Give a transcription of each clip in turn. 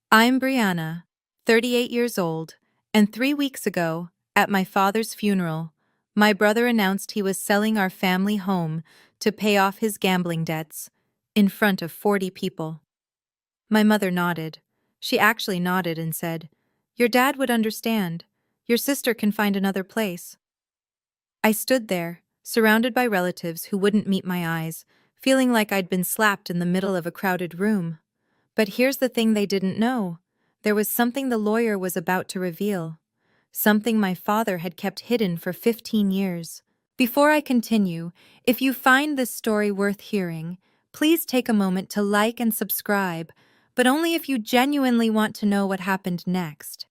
I'm Brianna, 38 years old, and 3 weeks ago, at my father's funeral, my brother announced he was selling our family home to pay off his gambling debts in front of 40 people. My mother nodded. She actually nodded and said, "Your dad would understand. Your sister can find another place." I stood there, surrounded by relatives who wouldn't meet my eyes, feeling like I'd been slapped in the middle of a crowded room. But here's the thing they didn't know. There was something the lawyer was about to reveal. Something my father had kept hidden for 15 years. Before I continue, if you find this story worth hearing, please take a moment to like and subscribe, but only if you genuinely want to know what happened next.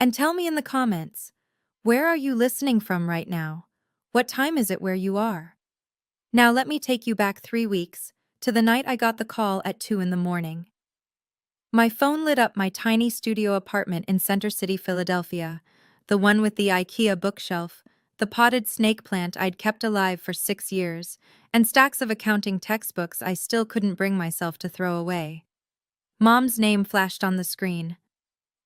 And tell me in the comments, where are you listening from right now? What time is it where you are? Now let me take you back 3 weeks, to the night I got the call at 2 in the morning. My phone lit up my tiny studio apartment in Center City, Philadelphia, the one with the IKEA bookshelf, the potted snake plant I'd kept alive for 6 years, and stacks of accounting textbooks I still couldn't bring myself to throw away. Mom's name flashed on the screen.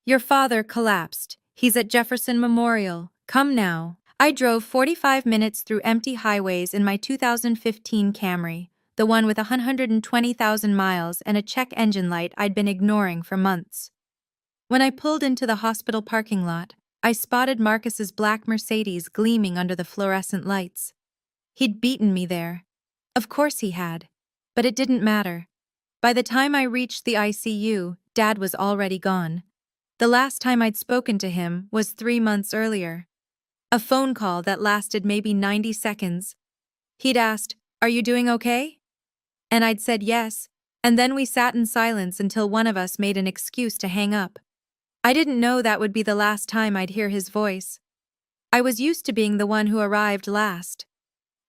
"Your father collapsed. He's at Jefferson Memorial. Come now." I drove 45 minutes through empty highways in my 2015 Camry, the one with 120,000 miles and a check engine light I'd been ignoring for months. When I pulled into the hospital parking lot, I spotted Marcus's black Mercedes gleaming under the fluorescent lights. He'd beaten me there. Of course he had. But it didn't matter. By the time I reached the ICU, Dad was already gone. The last time I'd spoken to him was 3 months earlier. A phone call that lasted maybe 90 seconds. He'd asked, "Are you doing okay?" And I'd said yes, and then we sat in silence until one of us made an excuse to hang up. I didn't know that would be the last time I'd hear his voice. I was used to being the one who arrived last.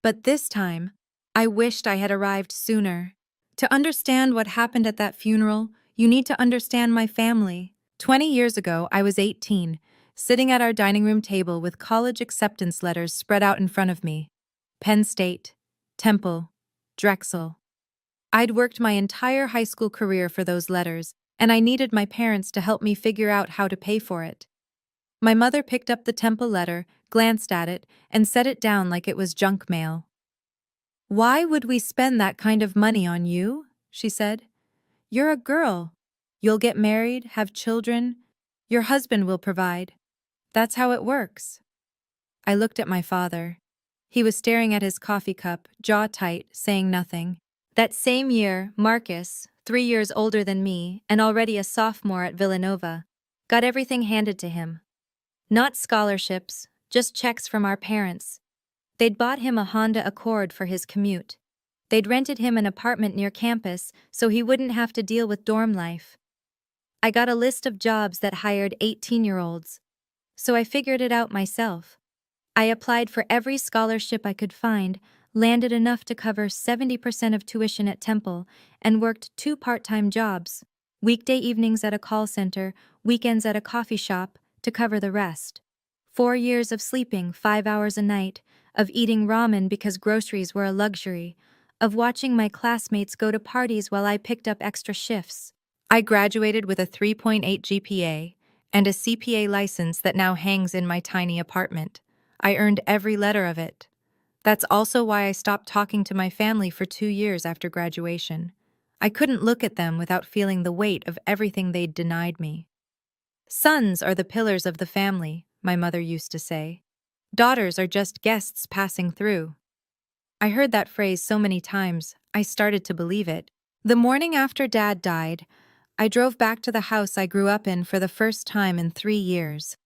But this time, I wished I had arrived sooner. To understand what happened at that funeral, you need to understand my family. 20 years ago, I was 18, sitting at our dining room table with college acceptance letters spread out in front of me. Penn State, Temple, Drexel. I'd worked my entire high school career for those letters, and I needed my parents to help me figure out how to pay for it. My mother picked up the Temple letter, glanced at it, and set it down like it was junk mail. "Why would we spend that kind of money on you?" she said. "You're a girl. You'll get married, have children. Your husband will provide. That's how it works." I looked at my father. He was staring at his coffee cup, jaw tight, saying nothing. That same year, Marcus, 3 years older than me and already a sophomore at Villanova, got everything handed to him. Not scholarships, just checks from our parents. They'd bought him a Honda Accord for his commute. They'd rented him an apartment near campus so he wouldn't have to deal with dorm life. I got a list of jobs that hired 18-year-olds, so I figured it out myself. I applied for every scholarship I could find, landed enough to cover 70% of tuition at Temple, and worked 2 part-time jobs, weekday evenings at a call center, weekends at a coffee shop, to cover the rest. 4 years of sleeping 5 hours a night, of eating ramen because groceries were a luxury, of watching my classmates go to parties while I picked up extra shifts. I graduated with a 3.8 GPA and a CPA license that now hangs in my tiny apartment. I earned every letter of it. That's also why I stopped talking to my family for 2 years after graduation. I couldn't look at them without feeling the weight of everything they'd denied me. "Sons are the pillars of the family," my mother used to say. "Daughters are just guests passing through." I heard that phrase so many times, I started to believe it. The morning after Dad died, I drove back to the house I grew up in for the first time in 3 years.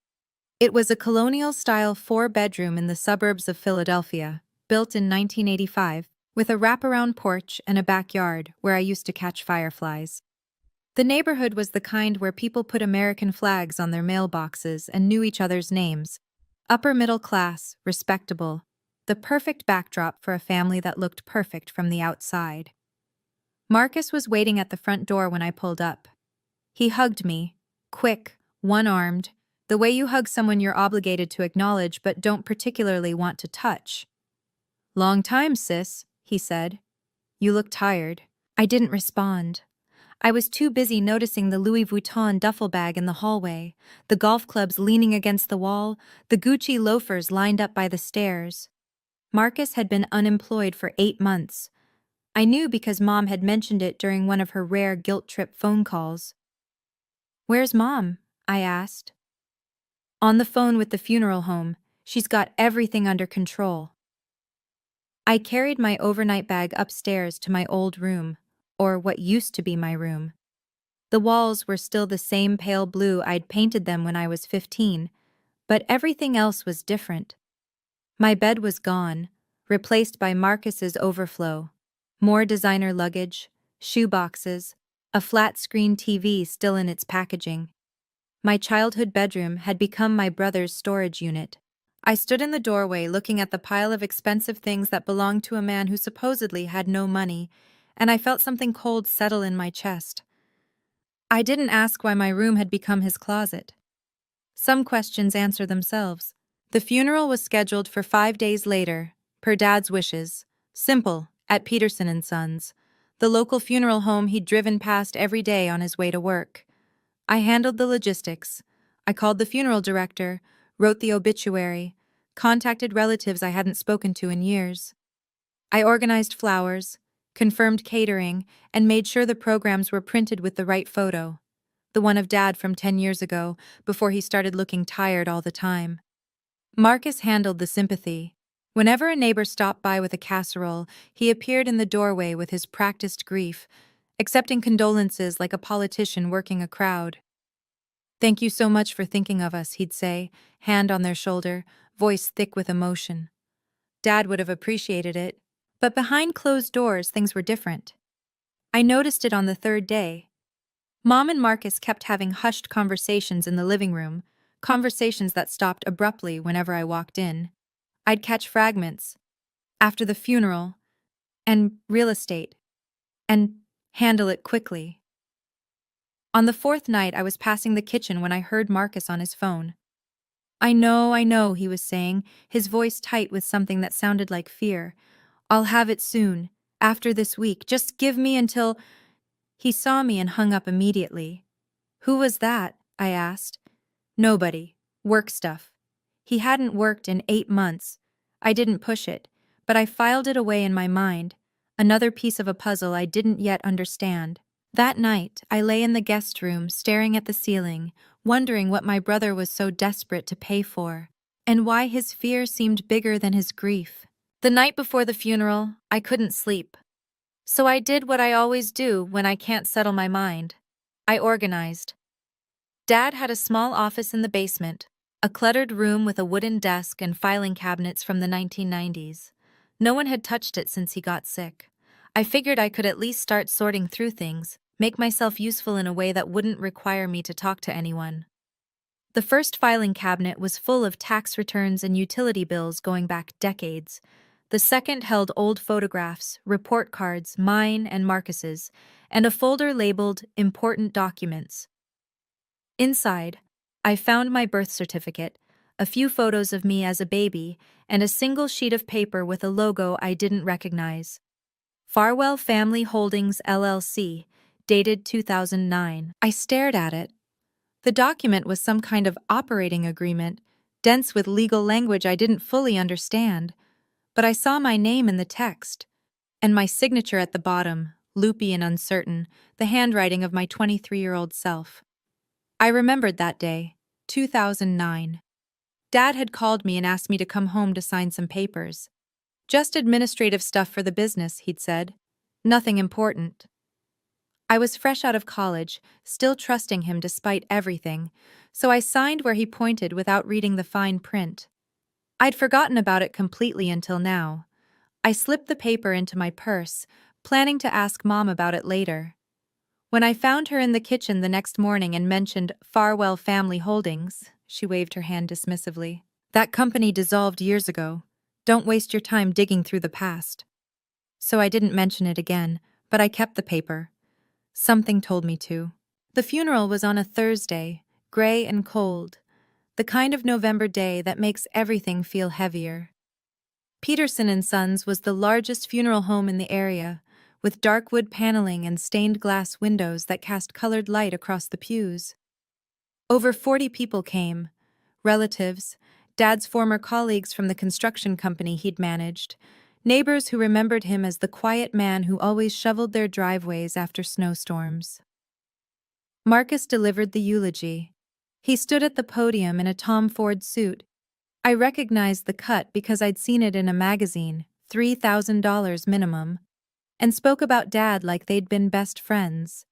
It was a colonial-style 4-bedroom in the suburbs of Philadelphia, built in 1985, with a wraparound porch and a backyard where I used to catch fireflies. The neighborhood was the kind where people put American flags on their mailboxes and knew each other's names. Upper middle class, respectable, the perfect backdrop for a family that looked perfect from the outside. Marcus was waiting at the front door when I pulled up. He hugged me, quick, one-armed, the way you hug someone you're obligated to acknowledge but don't particularly want to touch. "Long time, sis," he said. "You look tired." I didn't respond. I was too busy noticing the Louis Vuitton duffel bag in the hallway, the golf clubs leaning against the wall, the Gucci loafers lined up by the stairs. Marcus had been unemployed for 8 months. I knew because Mom had mentioned it during one of her rare guilt trip phone calls. "Where's Mom?" I asked. "On the phone with the funeral home. She's got everything under control." I carried my overnight bag upstairs to my old room, or what used to be my room. The walls were still the same pale blue I'd painted them when I was 15, but everything else was different. My bed was gone, replaced by Marcus's overflow. More designer luggage, shoe boxes, a flat-screen TV still in its packaging. My childhood bedroom had become my brother's storage unit. I stood in the doorway looking at the pile of expensive things that belonged to a man who supposedly had no money, and I felt something cold settle in my chest. I didn't ask why my room had become his closet. Some questions answer themselves. The funeral was scheduled for 5 days later, per Dad's wishes. Simple, at Peterson and Sons, the local funeral home he'd driven past every day on his way to work. I handled the logistics. I called the funeral director, wrote the obituary, contacted relatives I hadn't spoken to in years. I organized flowers, confirmed catering, and made sure the programs were printed with the right photo, the one of Dad from 10 years ago, before he started looking tired all the time. Marcus handled the sympathy. Whenever a neighbor stopped by with a casserole, he appeared in the doorway with his practiced grief, accepting condolences like a politician working a crowd. "Thank you so much for thinking of us," he'd say, hand on their shoulder, voice thick with emotion. Dad would have appreciated it. But behind closed doors, things were different. I noticed it on the 3rd day. Mom and Marcus kept having hushed conversations in the living room, conversations that stopped abruptly whenever I walked in. I'd catch fragments. After the funeral, and real estate, and handle it quickly. On the 4th night, I was passing the kitchen when I heard Marcus on his phone. I know," he was saying, his voice tight with something that sounded like fear. "I'll have it soon, after this week. Just give me until—" He saw me and hung up immediately. "Who was that?" I asked. "Nobody. Work stuff." He hadn't worked in 8 months. I didn't push it, but I filed it away in my mind, another piece of a puzzle I didn't yet understand. That night, I lay in the guest room staring at the ceiling, wondering what my brother was so desperate to pay for, and why his fear seemed bigger than his grief. The night before the funeral, I couldn't sleep. So I did what I always do when I can't settle my mind. I organized. Dad had a small office in the basement, a cluttered room with a wooden desk and filing cabinets from the 1990s. No one had touched it since he got sick. I figured I could at least start sorting through things, make myself useful in a way that wouldn't require me to talk to anyone. The first filing cabinet was full of tax returns and utility bills going back decades. The second held old photographs, report cards, mine and Marcus's, and a folder labeled Important Documents. Inside, I found my birth certificate, a few photos of me as a baby, and a single sheet of paper with a logo I didn't recognize. Farwell Family Holdings, LLC, dated 2009. I stared at it. The document was some kind of operating agreement, dense with legal language I didn't fully understand, but I saw my name in the text, and my signature at the bottom, loopy and uncertain, the handwriting of my 23-year-old self. I remembered that day, 2009. Dad had called me and asked me to come home to sign some papers. Just administrative stuff for the business, he'd said. Nothing important. I was fresh out of college, still trusting him despite everything, so I signed where he pointed without reading the fine print. I'd forgotten about it completely until now. I slipped the paper into my purse, planning to ask Mom about it later. When I found her in the kitchen the next morning and mentioned Farwell Family Holdings, she waved her hand dismissively. "That company dissolved years ago. Don't waste your time digging through the past." So I didn't mention it again, but I kept the paper. Something told me to. The funeral was on a Thursday, gray and cold, the kind of November day that makes everything feel heavier. Peterson and Sons was the largest funeral home in the area, with dark wood paneling and stained glass windows that cast colored light across the pews. Over 40 people came: relatives, Dad's former colleagues from the construction company he'd managed, neighbors who remembered him as the quiet man who always shoveled their driveways after snowstorms. Marcus delivered the eulogy. He stood at the podium in a Tom Ford suit. I recognized the cut because I'd seen it in a magazine, $3,000 minimum, and spoke about Dad like they'd been best friends.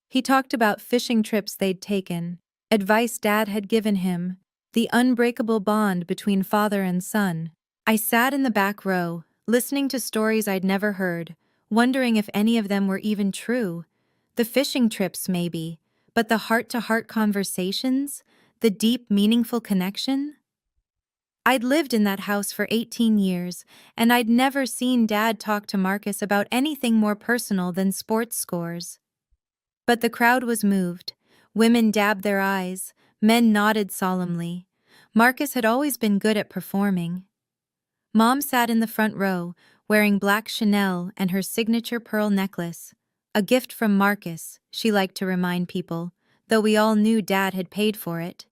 He talked about fishing trips they'd taken, advice Dad had given him, the unbreakable bond between father and son. I sat in the back row, listening to stories I'd never heard, wondering if any of them were even true. The fishing trips, maybe, but the heart-to-heart conversations, the deep, meaningful connection? I'd lived in that house for 18 years, and I'd never seen Dad talk to Marcus about anything more personal than sports scores. But the crowd was moved. Women dabbed their eyes, men nodded solemnly. Marcus had always been good at performing. Mom sat in the front row, wearing black Chanel and her signature pearl necklace. A gift from Marcus, she liked to remind people, though we all knew Dad had paid for it.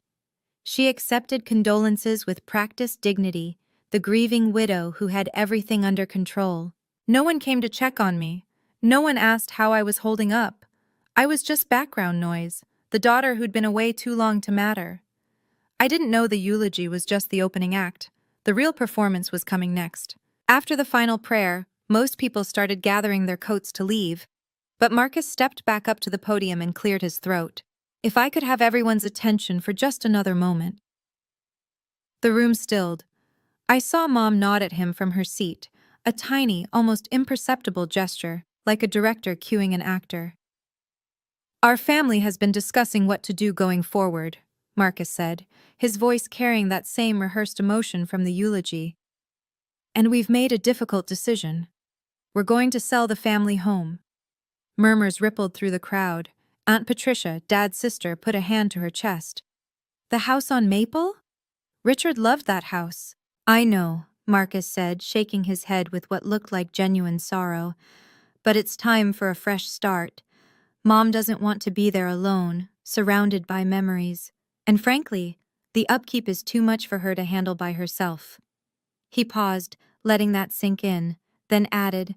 She accepted condolences with practiced dignity, the grieving widow who had everything under control. No one came to check on me. No one asked how I was holding up. I was just background noise, the daughter who'd been away too long to matter. I didn't know the eulogy was just the opening act. The real performance was coming next. After the final prayer, most people started gathering their coats to leave, but Marcus stepped back up to the podium and cleared his throat. If I could have everyone's attention for just another moment. The room stilled. I saw Mom nod at him from her seat, a tiny, almost imperceptible gesture, like a director cueing an actor. Our family has been discussing what to do going forward, Marcus said, his voice carrying that same rehearsed emotion from the eulogy. And we've made a difficult decision. We're going to sell the family home. Murmurs rippled through the crowd. Aunt Patricia, Dad's sister, put a hand to her chest. The house on Maple? Richard loved that house. I know, Marcus said, shaking his head with what looked like genuine sorrow. But it's time for a fresh start. Mom doesn't want to be there alone, surrounded by memories. And frankly, the upkeep is too much for her to handle by herself. He paused, letting that sink in, then added,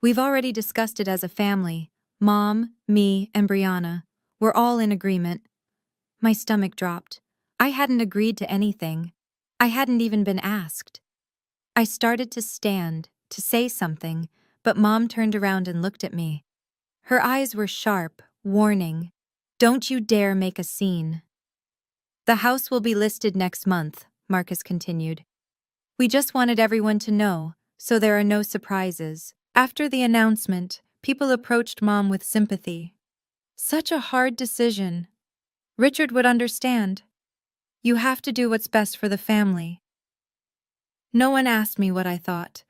We've already discussed it as a family. Mom, me, and Brianna. We're all in agreement. My stomach dropped. I hadn't agreed to anything. I hadn't even been asked. I started to stand, to say something, but Mom turned around and looked at me. Her eyes were sharp, warning. Don't you dare make a scene. The house will be listed next month, Marcus continued. We just wanted everyone to know, so there are no surprises. After the announcement, people approached Mom with sympathy. Such a hard decision. Richard would understand. You have to do what's best for the family. No one asked me what I thought.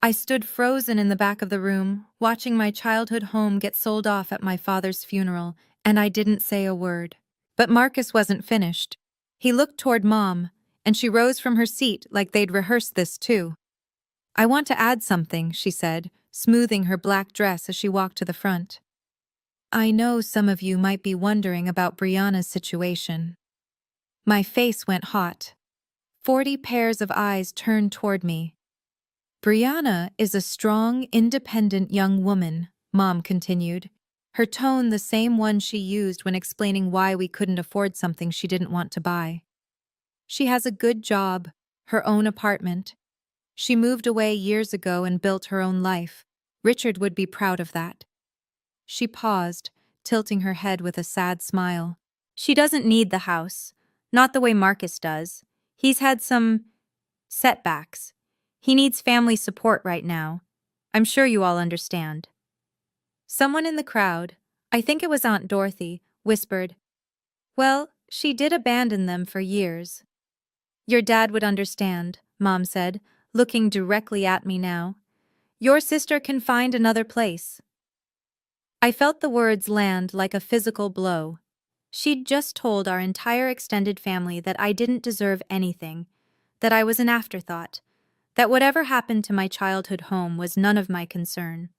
I stood frozen in the back of the room, watching my childhood home get sold off at my father's funeral, and I didn't say a word. But Marcus wasn't finished. He looked toward Mom, and she rose from her seat like they'd rehearsed this too. I want to add something, she said, smoothing her black dress as she walked to the front. I know some of you might be wondering about Brianna's situation. My face went hot. 40 pairs of eyes turned toward me. Brianna is a strong, independent young woman, Mom continued, her tone the same one she used when explaining why we couldn't afford something she didn't want to buy. She has a good job, her own apartment. She moved away years ago and built her own life. Richard would be proud of that. She paused, tilting her head with a sad smile. She doesn't need the house, not the way Marcus does. He's had some setbacks. He needs family support right now. I'm sure you all understand. Someone in the crowd, I think it was Aunt Dorothy, whispered, Well, she did abandon them for years. Your dad would understand, Mom said, looking directly at me now. Your sister can find another place. I felt the words land like a physical blow. She'd just told our entire extended family that I didn't deserve anything, that I was an afterthought, that whatever happened to my childhood home was none of my concern.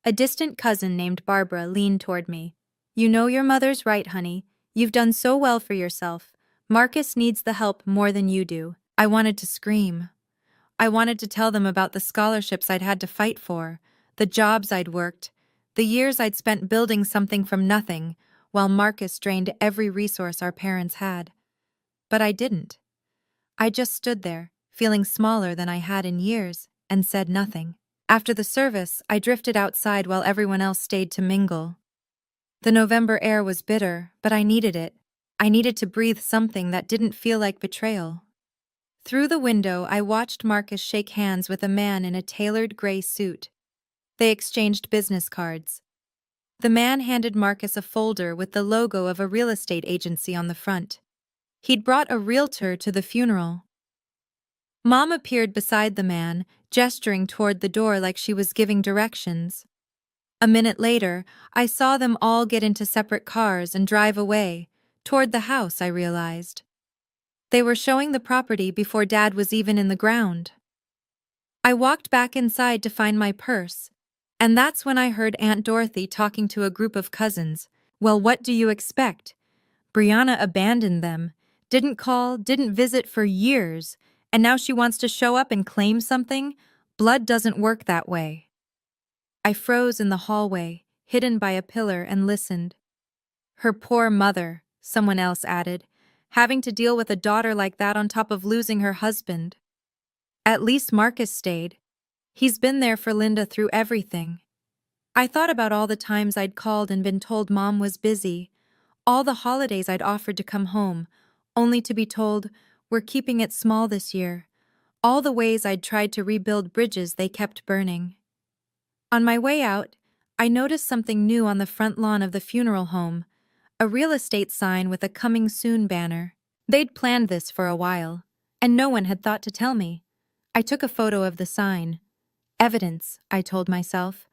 A distant cousin named Barbara leaned toward me. You know your mother's right, honey. You've done so well for yourself. Marcus needs the help more than you do. I wanted to scream. I wanted to tell them about the scholarships I'd had to fight for, the jobs I'd worked, the years I'd spent building something from nothing, while Marcus drained every resource our parents had. But I didn't. I just stood there, feeling smaller than I had in years, and said nothing. After the service, I drifted outside while everyone else stayed to mingle. The November air was bitter, but I needed it. I needed to breathe something that didn't feel like betrayal. Through the window, I watched Marcus shake hands with a man in a tailored gray suit. They exchanged business cards. The man handed Marcus a folder with the logo of a real estate agency on the front. He'd brought a realtor to the funeral. Mom appeared beside the man, gesturing toward the door like she was giving directions. A minute later, I saw them all get into separate cars and drive away, toward the house, I realized. They were showing the property before Dad was even in the ground. I walked back inside to find my purse, and that's when I heard Aunt Dorothy talking to a group of cousins. Well, what do you expect? Brianna abandoned them, didn't call, didn't visit for years, and now she wants to show up and claim something? Blood doesn't work that way. I froze in the hallway, hidden by a pillar, and listened. Her poor mother, someone else added, having to deal with a daughter like that on top of losing her husband. At least Marcus stayed. He's been there for Linda through everything. I thought about all the times I'd called and been told Mom was busy, all the holidays I'd offered to come home, only to be told, we're keeping it small this year, all the ways I'd tried to rebuild bridges they kept burning. On my way out, I noticed something new on the front lawn of the funeral home, a real estate sign with a coming soon banner. They'd planned this for a while, and no one had thought to tell me. I took a photo of the sign. Evidence, I told myself,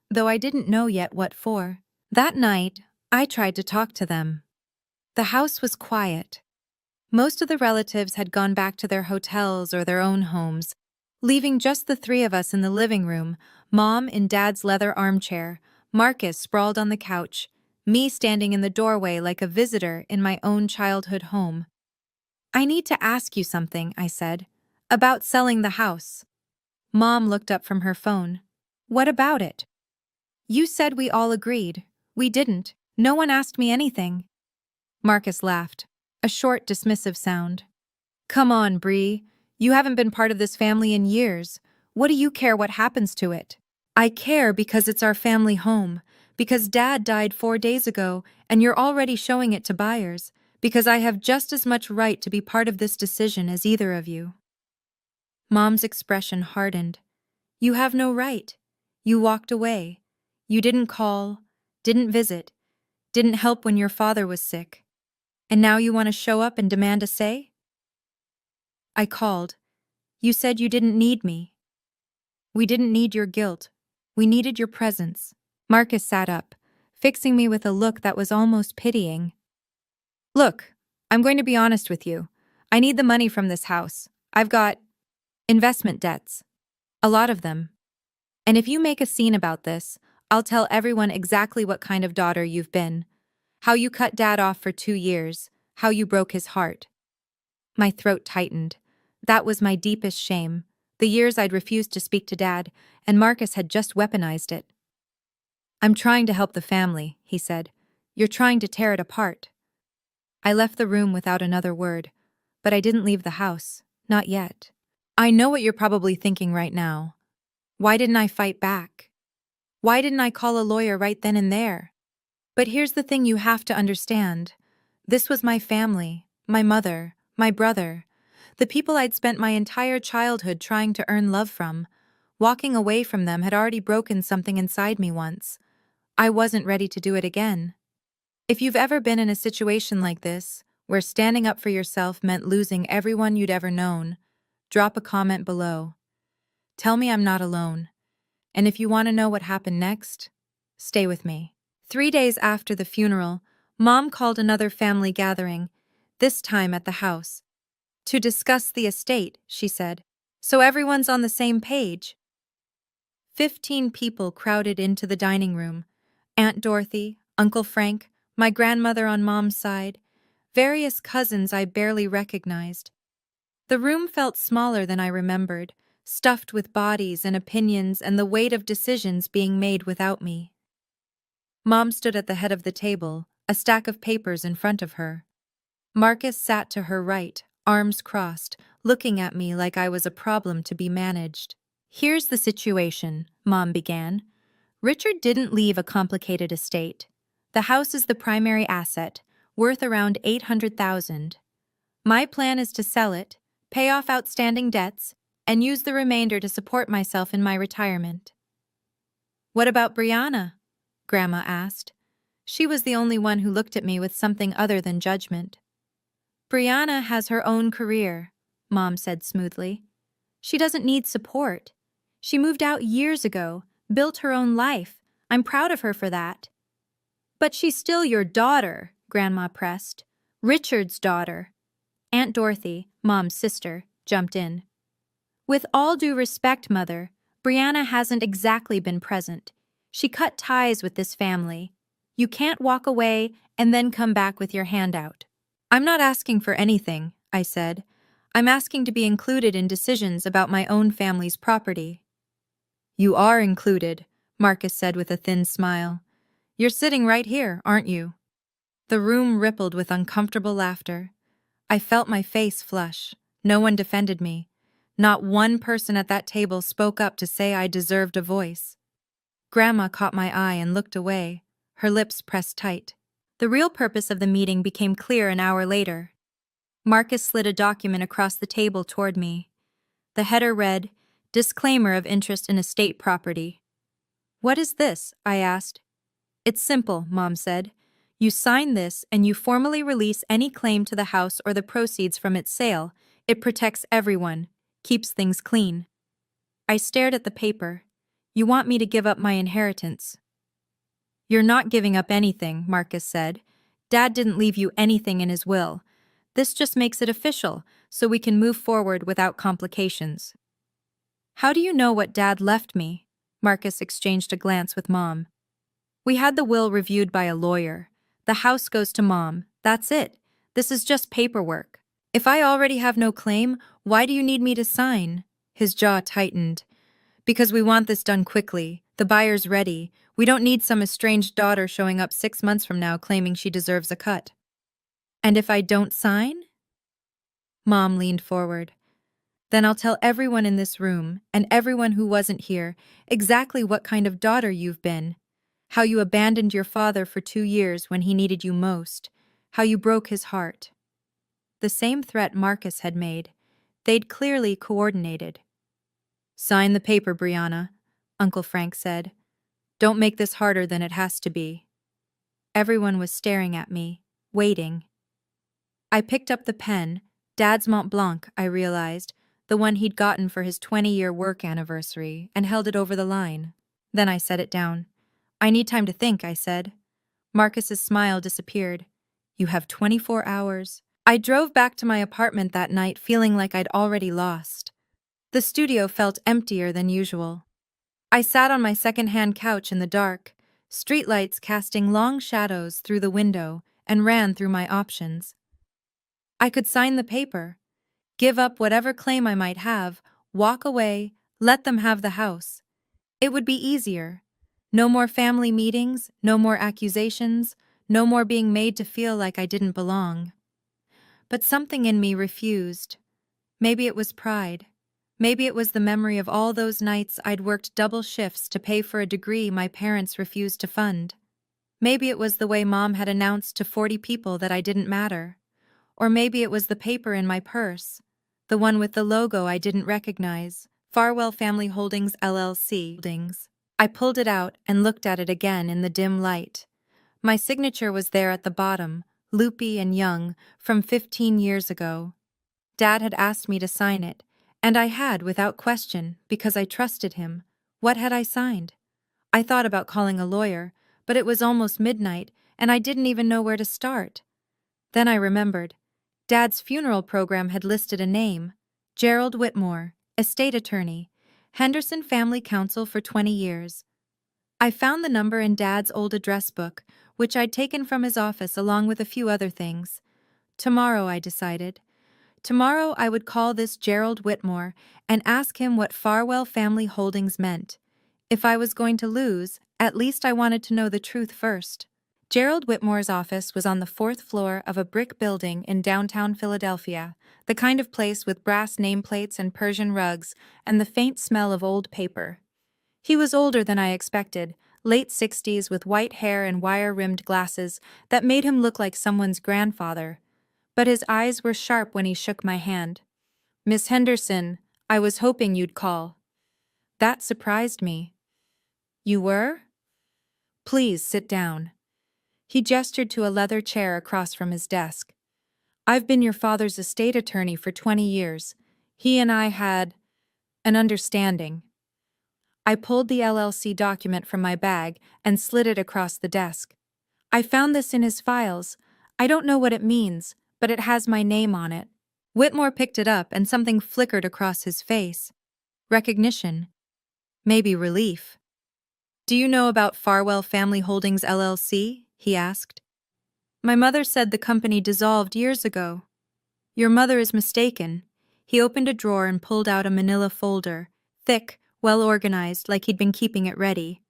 though I didn't know yet what for. That night, I tried to talk to them. The house was quiet. Most of the relatives had gone back to their hotels or their own homes, leaving just the three of us in the living room, Mom in Dad's leather armchair, Marcus sprawled on the couch, me standing in the doorway like a visitor in my own childhood home. I need to ask you something, I said, about selling the house. Mom looked up from her phone. What about it? You said we all agreed. We didn't. No one asked me anything. Marcus laughed, a short, dismissive sound. Come on, Bree. You haven't been part of this family in years. What do you care what happens to it? I care because it's our family home, because Dad died 4 days ago and you're already showing it to buyers, because I have just as much right to be part of this decision as either of you. Mom's expression hardened. You have no right. You walked away. You didn't call, didn't visit, didn't help when your father was sick. And now you want to show up and demand a say? I called. You said you didn't need me. We didn't need your guilt. We needed your presence. Marcus sat up, fixing me with a look that was almost pitying. Look, I'm going to be honest with you. I need the money from this house. I've got investment debts. A lot of them. And if you make a scene about this, I'll tell everyone exactly what kind of daughter you've been. How you cut Dad off for 2 years. How you broke his heart. My throat tightened. That was my deepest shame. The years I'd refused to speak to Dad, and Marcus had just weaponized it. I'm trying to help the family, he said. You're trying to tear it apart. I left the room without another word, but I didn't leave the house. Not yet. I know what you're probably thinking right now. Why didn't I fight back? Why didn't I call a lawyer right then and there? But here's the thing you have to understand. This was my family, my mother, my brother, the people I'd spent my entire childhood trying to earn love from. Walking away from them had already broken something inside me once. I wasn't ready to do it again. If you've ever been in a situation like this, where standing up for yourself meant losing everyone you'd ever known, drop a comment below. Tell me I'm not alone. And if you want to know what happened next, stay with me. 3 days after the funeral, Mom called another family gathering, this time at the house. To discuss the estate, she said. So everyone's on the same page. 15 people crowded into the dining room. Aunt Dorothy, Uncle Frank, my grandmother on Mom's side, various cousins I barely recognized. The room felt smaller than I remembered, stuffed with bodies and opinions and the weight of decisions being made without me. Mom stood at the head of the table, a stack of papers in front of her. Marcus sat to her right, arms crossed, looking at me like I was a problem to be managed. "Here's the situation," Mom began. "Richard didn't leave a complicated estate. The house is the primary asset, worth around $800,000. My plan is to sell it, pay off outstanding debts, and use the remainder to support myself in my retirement." "What about Brianna?" Grandma asked. She was the only one who looked at me with something other than judgment. "Brianna has her own career," Mom said smoothly. "She doesn't need support. She moved out years ago, built her own life. I'm proud of her for that." "But she's still your daughter," Grandma pressed. "Richard's daughter." Aunt Dorothy, Mom's sister, jumped in. "With all due respect, Mother, Brianna hasn't exactly been present. She cut ties with this family. You can't walk away and then come back with your hand out." "I'm not asking for anything," I said. "I'm asking to be included in decisions about my own family's property." "You are included," Marcus said with a thin smile. "You're sitting right here, aren't you?" The room rippled with uncomfortable laughter. I felt my face flush. No one defended me. Not one person at that table spoke up to say I deserved a voice. Grandma caught my eye and looked away, her lips pressed tight. The real purpose of the meeting became clear an hour later. Marcus slid a document across the table toward me. The header read, "Disclaimer of interest in estate property." "What is this?" I asked. "It's simple," Mom said. "You sign this and you formally release any claim to the house or the proceeds from its sale. It protects everyone, keeps things clean." I stared at the paper. "You want me to give up my inheritance?" "You're not giving up anything," Marcus said. "Dad didn't leave you anything in his will. This just makes it official, so we can move forward without complications." "How do you know what Dad left me?" Marcus exchanged a glance with Mom. "We had the will reviewed by a lawyer. The house goes to Mom. That's it. This is just paperwork. If I already have no claim, why do you need me to sign?" His jaw tightened. "Because we want this done quickly. The buyer's ready. We don't need some estranged daughter showing up 6 months from now claiming she deserves a cut." "And if I don't sign?" Mom leaned forward. "Then I'll tell everyone in this room, and everyone who wasn't here, exactly what kind of daughter you've been. How you abandoned your father for 2 years when he needed you most. How you broke his heart." The same threat Marcus had made. They'd clearly coordinated. "Sign the paper, Brianna," Uncle Frank said. "Don't make this harder than it has to be." Everyone was staring at me, waiting. I picked up the pen, Dad's Mont Blanc, I realized, the one he'd gotten for his 20-year work anniversary, and held it over the line. Then I set it down. "I need time to think," I said. Marcus's smile disappeared. "You have 24 hours. I drove back to my apartment that night feeling like I'd already lost. The studio felt emptier than usual. I sat on my second-hand couch in the dark, streetlights casting long shadows through the window, and ran through my options. I could sign the paper, give up whatever claim I might have, walk away, let them have the house. It would be easier. No more family meetings, no more accusations, no more being made to feel like I didn't belong. But something in me refused. Maybe it was pride. Maybe it was the memory of all those nights I'd worked double shifts to pay for a degree my parents refused to fund. Maybe it was the way Mom had announced to 40 people that I didn't matter. Or maybe it was the paper in my purse, the one with the logo I didn't recognize, Farwell Family Holdings LLC. I pulled it out and looked at it again in the dim light. My signature was there at the bottom, loopy and young, from 15 years ago. Dad had asked me to sign it, and I had without question, because I trusted him. What had I signed? I thought about calling a lawyer, but it was almost midnight, and I didn't even know where to start. Then I remembered. Dad's funeral program had listed a name, Gerald Whitmore, estate attorney, Henderson Family Council for 20 years. I found the number in Dad's old address book, which I'd taken from his office along with a few other things. Tomorrow, I decided. Tomorrow I would call this Gerald Whitmore and ask him what Farwell Family Holdings meant. If I was going to lose, at least I wanted to know the truth first. Gerald Whitmore's office was on the fourth floor of a brick building in downtown Philadelphia, the kind of place with brass nameplates and Persian rugs and the faint smell of old paper. He was older than I expected, late 60s with white hair and wire-rimmed glasses that made him look like someone's grandfather. But his eyes were sharp when he shook my hand. "Miss Henderson, I was hoping you'd call." That surprised me. "You were? Please sit down." He gestured to a leather chair across from his desk. "I've been your father's estate attorney for 20 years. He and I had an understanding." I pulled the LLC document from my bag and slid it across the desk. "I found this in his files. I don't know what it means, but it has my name on it." Whitmore picked it up and something flickered across his face. Recognition. Maybe relief. "Do you know about Farwell Family Holdings LLC?" he asked. "My mother said the company dissolved years ago." "Your mother is mistaken." He opened a drawer and pulled out a manila folder, thick, well-organized, like he'd been keeping it ready.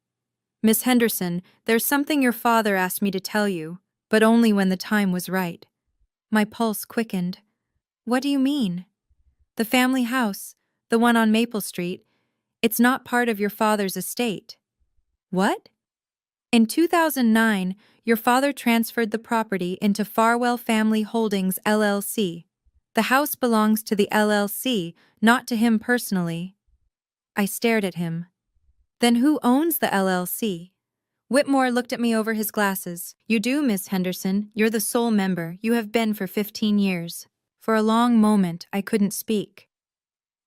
"Miss Henderson, there's something your father asked me to tell you, but only when the time was right." My pulse quickened. "What do you mean?" "The family house, the one on Maple Street, it's not part of your father's estate." "What?" "In 2009, your father transferred the property into Farwell Family Holdings LLC. The house belongs to the LLC, not to him personally." I stared at him. "Then who owns the LLC?" Whitmore looked at me over his glasses. "You do, Miss Henderson. You're the sole member. You have been for 15 years. For a long moment, I couldn't speak.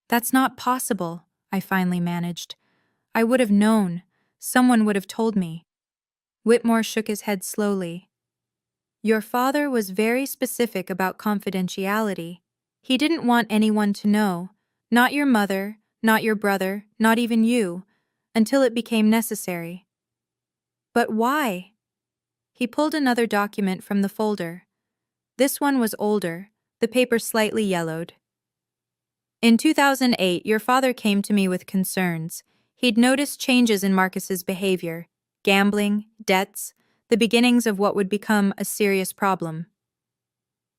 "That's not possible," I finally managed. "I would have known. Someone would have told me." Whitmore shook his head slowly. "Your father was very specific about confidentiality. He didn't want anyone to know. Not your mother, not your brother, not even you, until it became necessary." "But why?" He pulled another document from the folder. This one was older, the paper slightly yellowed. "In 2008, your father came to me with concerns. He'd noticed changes in Marcus's behavior, gambling, debts, the beginnings of what would become a serious problem."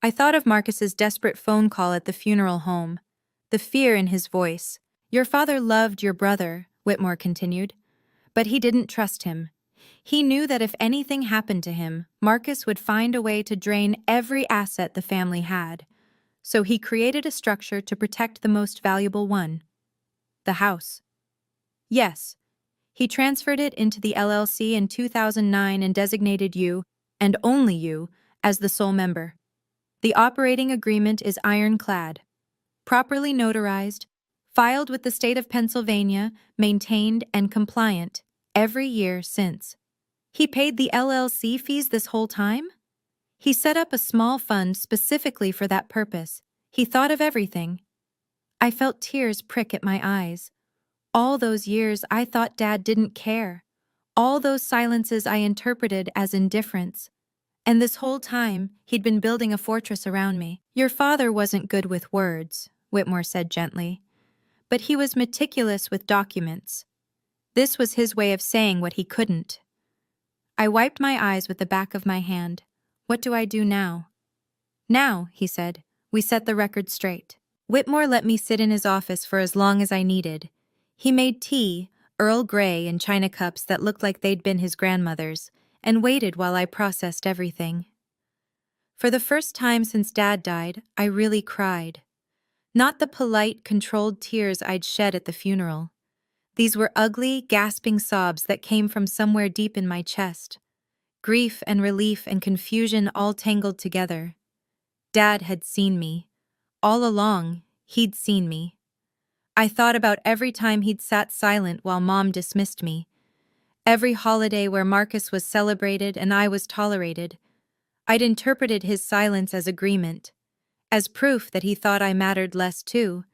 I thought of Marcus's desperate phone call at the funeral home, the fear in his voice. "Your father loved your brother," Whitmore continued, "but he didn't trust him. He knew that if anything happened to him, Marcus would find a way to drain every asset the family had. So he created a structure to protect the most valuable one. The house." "Yes. He transferred it into the LLC in 2009 and designated you, and only you, as the sole member. The operating agreement is ironclad, properly notarized, filed with the state of Pennsylvania, maintained and compliant every year since." "He paid the LLC fees this whole time?" "He set up a small fund specifically for that purpose. He thought of everything." I felt tears prick at my eyes. All those years I thought Dad didn't care. All those silences I interpreted as indifference. And this whole time, he'd been building a fortress around me. "Your father wasn't good with words," Whitmore said gently. "But he was meticulous with documents. This was his way of saying what he couldn't." I wiped my eyes with the back of my hand. "What do I do now?" "Now," he said, "we set the record straight." Whitmore let me sit in his office for as long as I needed. He made tea, Earl Grey in china cups that looked like they'd been his grandmother's, and waited while I processed everything. For the first time since Dad died, I really cried. Not the polite, controlled tears I'd shed at the funeral. These were ugly, gasping sobs that came from somewhere deep in my chest. Grief and relief and confusion all tangled together. Dad had seen me. All along, he'd seen me. I thought about every time he'd sat silent while Mom dismissed me. Every holiday where Marcus was celebrated and I was tolerated. I'd interpreted his silence as agreement, as proof that he thought I mattered less too.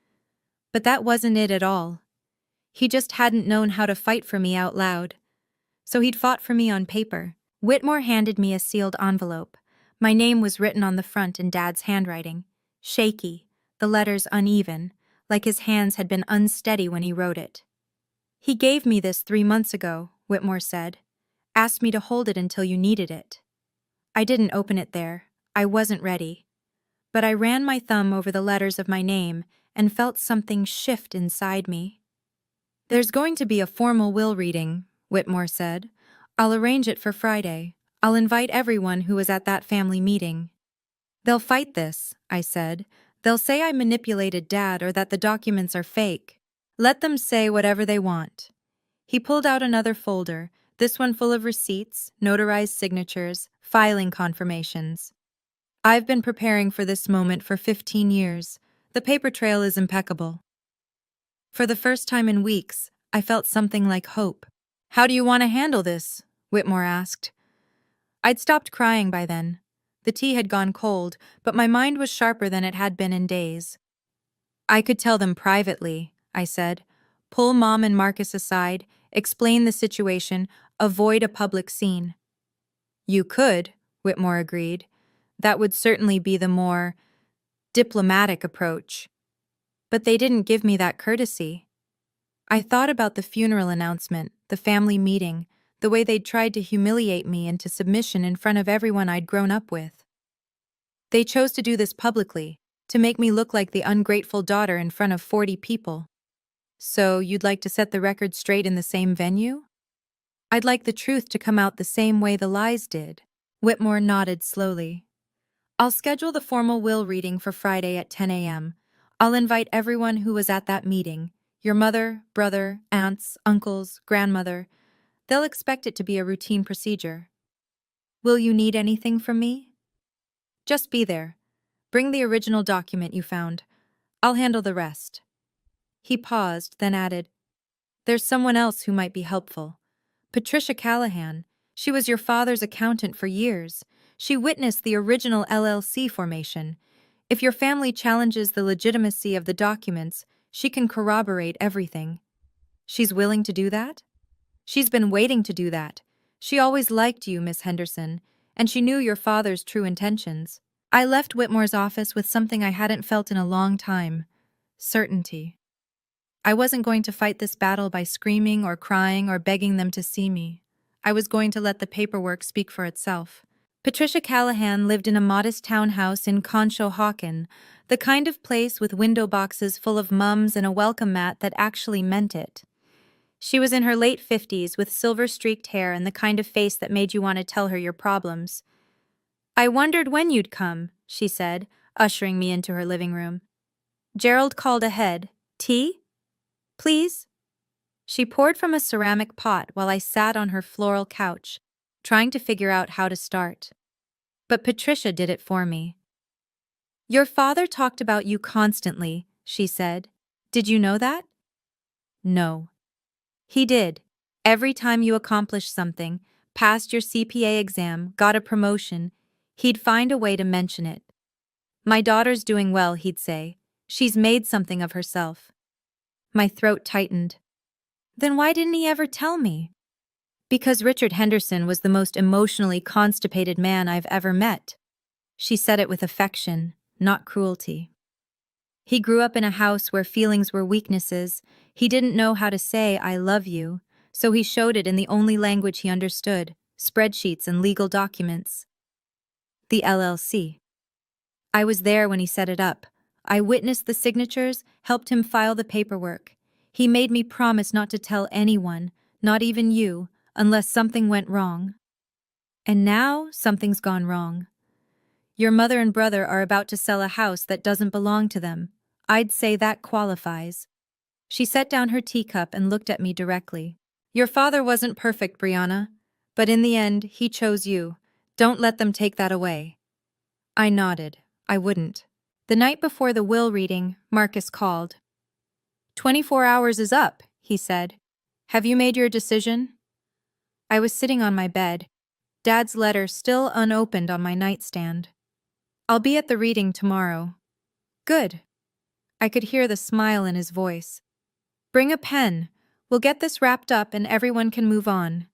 But that wasn't it at all. He just hadn't known how to fight for me out loud. So he'd fought for me on paper. Whitmore handed me a sealed envelope. My name was written on the front in Dad's handwriting. Shaky, the letters uneven, like his hands had been unsteady when he wrote it. He gave me this 3 months ago, Whitmore said. Asked me to hold it until you needed it. I didn't open it there. I wasn't ready. But I ran my thumb over the letters of my name and felt something shift inside me. There's going to be a formal will reading, Whitmore said. I'll arrange it for Friday. I'll invite everyone who was at that family meeting. They'll fight this, I said. They'll say I manipulated Dad or that the documents are fake. Let them say whatever they want. He pulled out another folder, this one full of receipts, notarized signatures, filing confirmations. I've been preparing for this moment for 15 years. The paper trail is impeccable. For the first time in weeks, I felt something like hope. How do you want to handle this? Whitmore asked. I'd stopped crying by then. The tea had gone cold, but my mind was sharper than it had been in days. I could tell them privately, I said. Pull Mom and Marcus aside, explain the situation, avoid a public scene. You could, Whitmore agreed. That would certainly be the more diplomatic approach. But they didn't give me that courtesy. I thought about the funeral announcement, the family meeting, the way they'd tried to humiliate me into submission in front of everyone I'd grown up with. They chose to do this publicly, to make me look like the ungrateful daughter in front of 40 people. So you'd like to set the record straight in the same venue? I'd like the truth to come out the same way the lies did. Whitmore nodded slowly. I'll schedule the formal will reading for Friday at 10 a.m. I'll invite everyone who was at that meeting. Your mother, brother, aunts, uncles, grandmother. They'll expect it to be a routine procedure. Will you need anything from me? Just be there. Bring the original document you found. I'll handle the rest. He paused, then added, There's someone else who might be helpful. Patricia Callahan. She was your father's accountant for years. She witnessed the original LLC formation. If your family challenges the legitimacy of the documents, she can corroborate everything. She's willing to do that? She's been waiting to do that. She always liked you, Miss Henderson, and she knew your father's true intentions. I left Whitmore's office with something I hadn't felt in a long time. Certainty. I wasn't going to fight this battle by screaming or crying or begging them to see me. I was going to let the paperwork speak for itself. Patricia Callahan lived in a modest townhouse in Conshohocken, the kind of place with window boxes full of mums and a welcome mat that actually meant it. She was in her late 50s with silver-streaked hair and the kind of face that made you want to tell her your problems. I wondered when you'd come, she said, ushering me into her living room. Gerald called ahead. Tea? Please? She poured from a ceramic pot while I sat on her floral couch, trying to figure out how to start. But Patricia did it for me. Your father talked about you constantly, she said. Did you know that? No. He did. Every time you accomplished something, passed your CPA exam, got a promotion, he'd find a way to mention it. My daughter's doing well, he'd say. She's made something of herself. My throat tightened. Then why didn't he ever tell me? Because Richard Henderson was the most emotionally constipated man I've ever met. She said it with affection, not cruelty. He grew up in a house where feelings were weaknesses. He didn't know how to say, I love you, so he showed it in the only language he understood, spreadsheets and legal documents. The LLC. I was there when he set it up. I witnessed the signatures, helped him file the paperwork. He made me promise not to tell anyone, not even you, unless something went wrong. And now something's gone wrong. Your mother and brother are about to sell a house that doesn't belong to them. I'd say that qualifies. She set down her teacup and looked at me directly. Your father wasn't perfect, Brianna, but in the end, he chose you. Don't let them take that away. I nodded. I wouldn't. The night before the will reading, Marcus called. 24 hours is up, he said. Have you made your decision? I was sitting on my bed, Dad's letter still unopened on my nightstand. I'll be at the reading tomorrow. Good. I could hear the smile in his voice. Bring a pen. We'll get this wrapped up and everyone can move on.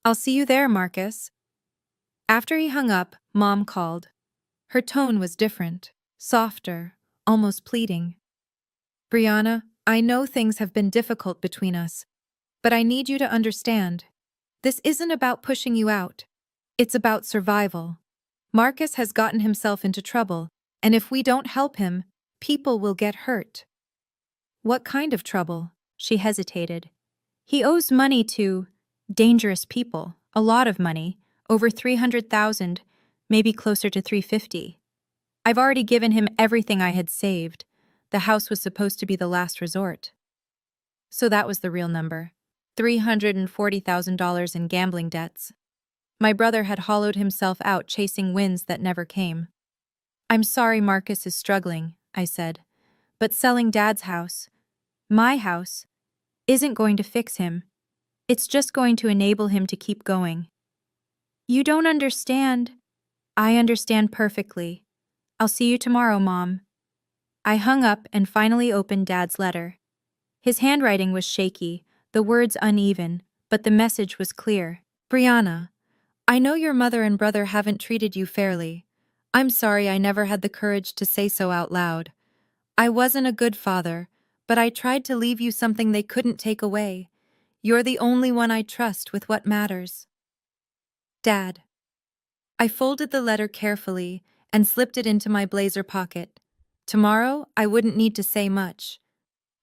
I'll see you there, Marcus. After he hung up, Mom called. Her tone was different, softer, almost pleading. Brianna, I know things have been difficult between us, but I need you to understand. This isn't about pushing you out. It's about survival. Marcus has gotten himself into trouble, and if we don't help him, people will get hurt. What kind of trouble? She hesitated. He owes money to dangerous people, a lot of money, over 300,000, maybe closer to 350. I've already given him everything I had saved. The house was supposed to be the last resort. So that was the real number. $340,000 in gambling debts. My brother had hollowed himself out chasing wins that never came. I'm sorry Marcus is struggling, I said, but selling Dad's house, my house, isn't going to fix him. It's just going to enable him to keep going. You don't understand. I understand perfectly. I'll see you tomorrow, Mom. I hung up and finally opened Dad's letter. His handwriting was shaky, the words uneven, but the message was clear. Brianna, I know your mother and brother haven't treated you fairly. I'm sorry I never had the courage to say so out loud. I wasn't a good father, but I tried to leave you something they couldn't take away. You're the only one I trust with what matters. Dad. I folded the letter carefully and slipped it into my blazer pocket. Tomorrow, I wouldn't need to say much.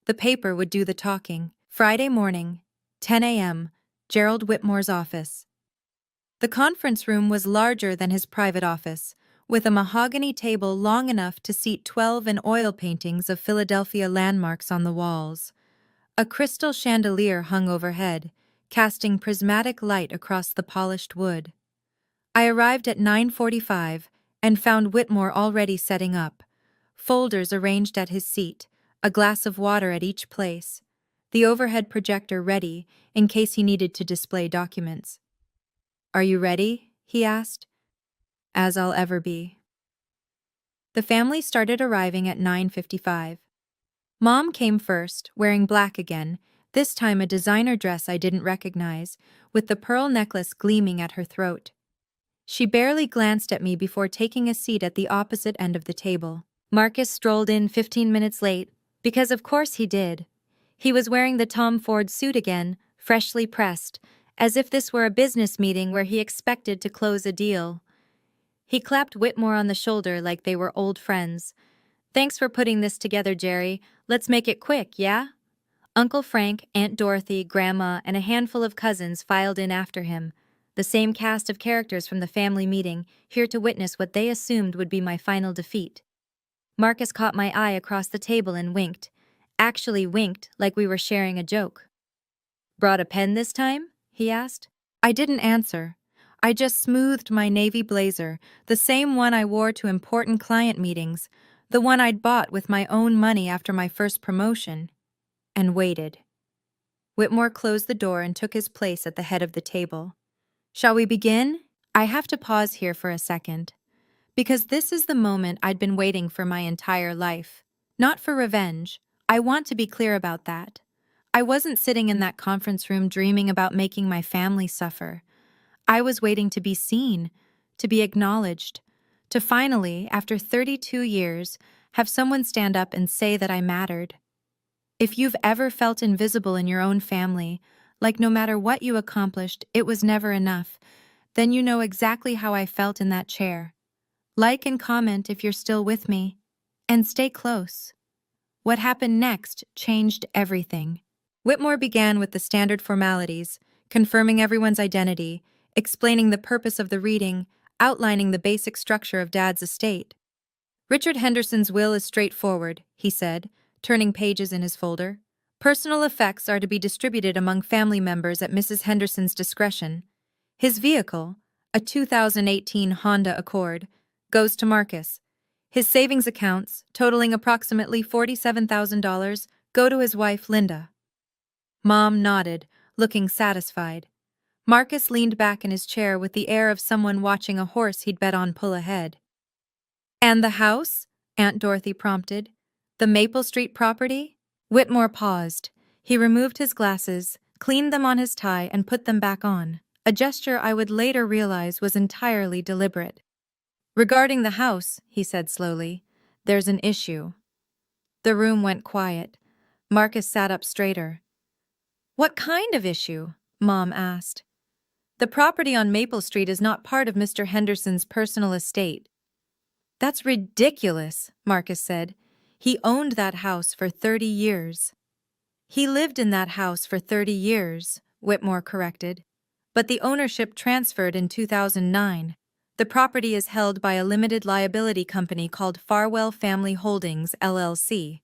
The paper would do the talking. Friday morning, 10 a.m., Gerald Whitmore's office. The conference room was larger than his private office, with a mahogany table long enough to seat 12 and oil paintings of Philadelphia landmarks on the walls. A crystal chandelier hung overhead, casting prismatic light across the polished wood. I arrived at 9:45 and found Whitmore already setting up, folders arranged at his seat, a glass of water at each place, the overhead projector ready in case he needed to display documents. Are you ready? He asked. As I'll ever be. The family started arriving at 9:55. Mom came first, wearing black again, this time a designer dress I didn't recognize, with the pearl necklace gleaming at her throat. She barely glanced at me before taking a seat at the opposite end of the table. Marcus strolled in 15 minutes late, because of course he did. He was wearing the Tom Ford suit again, freshly pressed, as if this were a business meeting where he expected to close a deal. He clapped Whitmore on the shoulder like they were old friends. Thanks for putting this together, Jerry. Let's make it quick, yeah? Uncle Frank, Aunt Dorothy, Grandma, and a handful of cousins filed in after him. The same cast of characters from the family meeting, here to witness what they assumed would be my final defeat. Marcus caught my eye across the table and winked. Actually winked like we were sharing a joke. Brought a pen this time? He asked. I didn't answer. I just smoothed my navy blazer, the same one I wore to important client meetings, the one I'd bought with my own money after my first promotion, and waited. Whitmore closed the door and took his place at the head of the table. Shall we begin? I have to pause here for a second, because this is the moment I'd been waiting for my entire life. Not for revenge. I want to be clear about that. I wasn't sitting in that conference room dreaming about making my family suffer. I was waiting to be seen, to be acknowledged, to finally, after 32 years, have someone stand up and say that I mattered. If you've ever felt invisible in your own family, like no matter what you accomplished, it was never enough, then you know exactly how I felt in that chair. Like and comment if you're still with me. And stay close. What happened next changed everything. Whitmore began with the standard formalities, confirming everyone's identity, explaining the purpose of the reading, outlining the basic structure of Dad's estate. Richard Henderson's will is straightforward, he said, turning pages in his folder. Personal effects are to be distributed among family members at Mrs. Henderson's discretion. His vehicle, a 2018 Honda Accord, goes to Marcus. His savings accounts, totaling approximately $47,000, go to his wife, Linda. Mom nodded, looking satisfied. Marcus leaned back in his chair with the air of someone watching a horse he'd bet on pull ahead. And the house? Aunt Dorothy prompted. The Maple Street property? Whitmore paused. He removed his glasses, cleaned them on his tie, and put them back on, a gesture I would later realize was entirely deliberate. "Regarding the house," he said slowly, "there's an issue." The room went quiet. Marcus sat up straighter. "What kind of issue?" Mom asked. "The property on Maple Street is not part of Mr. Henderson's personal estate." "That's ridiculous," Marcus said. "He owned that house for 30 years. "He lived in that house for 30 years, Whitmore corrected. "But the ownership transferred in 2009. The property is held by a limited liability company called Farwell Family Holdings, LLC.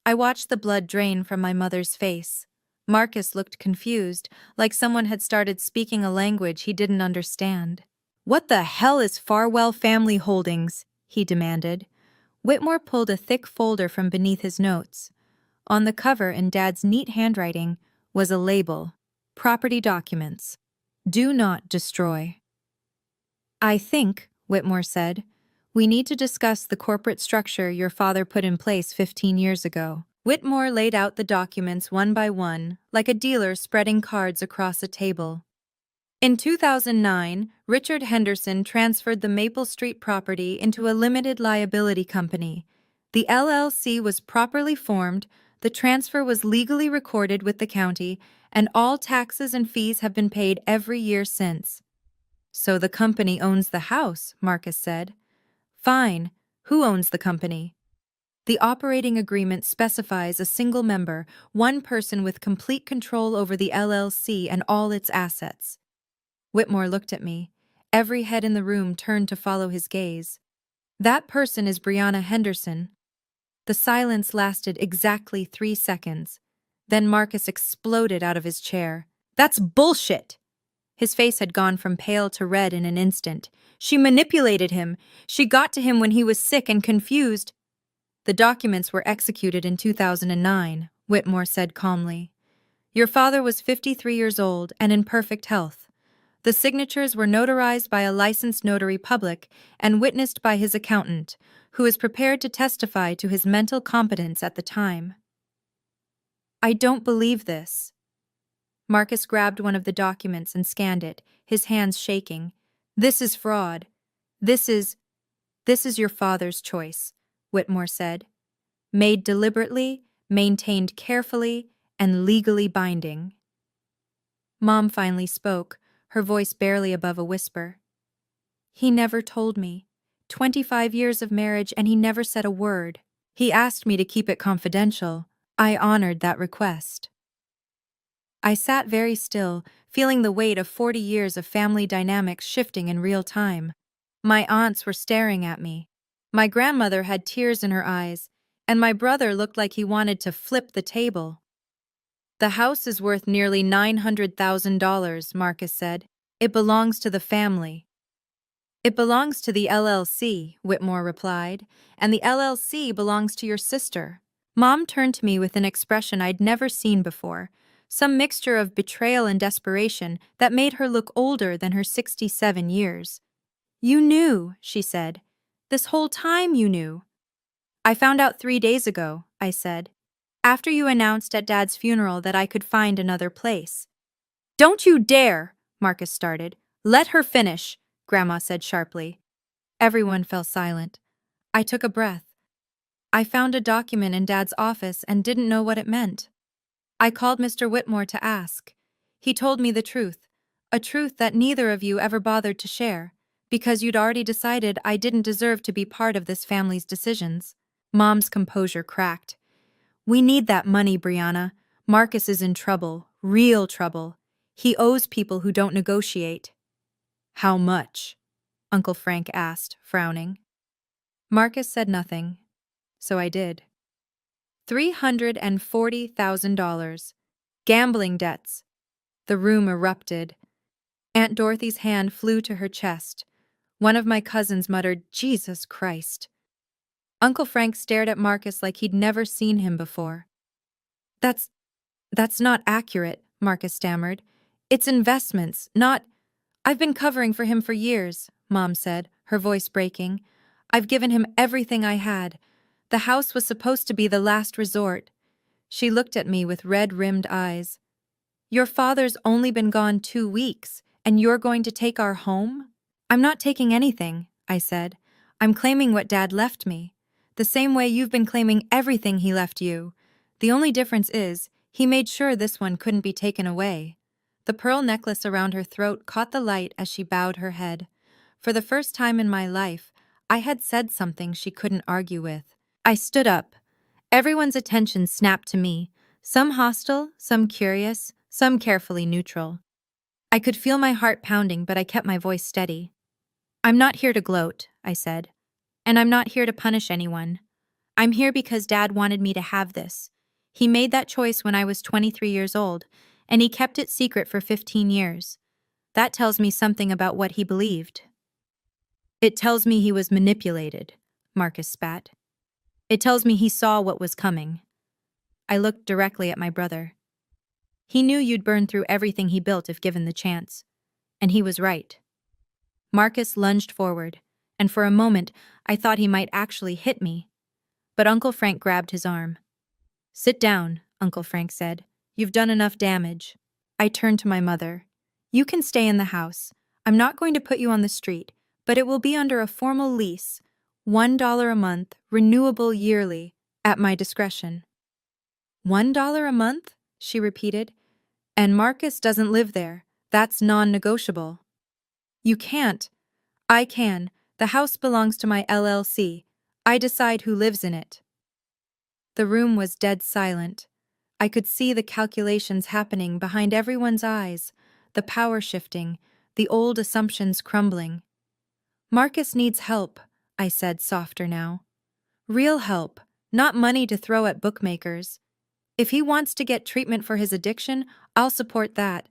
I watched the blood drain from my mother's face. Marcus looked confused, like someone had started speaking a language he didn't understand. "What the hell is Farwell Family Holdings?" he demanded. Whitmore pulled a thick folder from beneath his notes. On the cover, in Dad's neat handwriting, was a label: Property Documents. Do not destroy. "I think," Whitmore said, "we need to discuss the corporate structure your father put in place 15 years ago." Whitmore laid out the documents one by one, like a dealer spreading cards across a table. In 2009, Richard Henderson transferred the Maple Street property into a limited liability company. The LLC was properly formed, the transfer was legally recorded with the county, and all taxes and fees have been paid every year since. "So the company owns the house," Marcus said. "Fine. Who owns the company?" "The operating agreement specifies a single member, one person with complete control over the LLC and all its assets." Whitmore looked at me. Every head in the room turned to follow his gaze. "That person is Brianna Henderson." The silence lasted exactly 3 seconds. Then Marcus exploded out of his chair. "That's bullshit!" His face had gone from pale to red in an instant. "She manipulated him. She got to him when he was sick and confused." "The documents were executed in 2009, Whitmore said calmly. "Your father was 53 years old and in perfect health. The signatures were notarized by a licensed notary public and witnessed by his accountant, who is prepared to testify to his mental competence at the time." "I don't believe this." Marcus grabbed one of the documents and scanned it, his hands shaking. "This is fraud. This is your father's choice," Whitmore said. "Made deliberately, maintained carefully, and legally binding." Mom finally spoke, her voice barely above a whisper. "He never told me. 25 years of marriage and he never said a word. He asked me to keep it confidential. I honored that request." I sat very still, feeling the weight of 40 years of family dynamics shifting in real time. My aunts were staring at me. My grandmother had tears in her eyes, and my brother looked like he wanted to flip the table. "The house is worth nearly $900,000, Marcus said. "It belongs to the family." "It belongs to the LLC, Whitmore replied, "and the LLC belongs to your sister." Mom turned to me with an expression I'd never seen before, some mixture of betrayal and desperation that made her look older than her 67 years. "You knew," she said. "This whole time you knew." "I found out 3 days ago," I said, "after you announced at Dad's funeral that I could find another place." "Don't you dare!" Marcus started. "Let her finish," Grandma said sharply. Everyone fell silent. I took a breath. "I found a document in Dad's office and didn't know what it meant. I called Mr. Whitmore to ask. He told me the truth, a truth that neither of you ever bothered to share, because you'd already decided I didn't deserve to be part of this family's decisions." Mom's composure cracked. "We need that money, Brianna. Marcus is in trouble, real trouble. He owes people who don't negotiate." "How much?" Uncle Frank asked, frowning. Marcus said nothing, so I did. $340,000. Gambling debts. The room erupted. Aunt Dorothy's hand flew to her chest. One of my cousins muttered, "Jesus Christ." Uncle Frank stared at Marcus like he'd never seen him before. That's not accurate," Marcus stammered. "It's investments, not—" "I've been covering for him for years," Mom said, her voice breaking. "I've given him everything I had. The house was supposed to be the last resort. She looked at me with red-rimmed eyes. Your father's only been gone 2 weeks, and you're going to take our home? I'm not taking anything, I said. I'm claiming what Dad left me. The same way you've been claiming everything he left you. The only difference is, he made sure this one couldn't be taken away. The pearl necklace around her throat caught the light as she bowed her head. For the first time in my life, I had said something she couldn't argue with. I stood up. Everyone's attention snapped to me, some hostile, some curious, some carefully neutral. I could feel my heart pounding, but I kept my voice steady. I'm not here to gloat, I said. And I'm not here to punish anyone. I'm here because Dad wanted me to have this. He made that choice when I was 23 years old, and he kept it secret for 15 years. That tells me something about what he believed. It tells me he was manipulated, Marcus spat. It tells me he saw what was coming. I looked directly at my brother. He knew you'd burn through everything he built if given the chance. And he was right. Marcus lunged forward, and for a moment I thought he might actually hit me. But Uncle Frank grabbed his arm. Sit down, Uncle Frank said. You've done enough damage. I turned to my mother. You can stay in the house. I'm not going to put you on the street, but it will be under a formal lease, $1 a month, renewable yearly, at my discretion. $1 a month? She repeated. And Marcus doesn't live there. That's non-negotiable. You can't. I can. The house belongs to my LLC. I decide who lives in it. The room was dead silent. I could see the calculations happening behind everyone's eyes, the power shifting, the old assumptions crumbling. Marcus needs help, I said softer now. Real help, not money to throw at bookmakers. If he wants to get treatment for his addiction, I'll support that,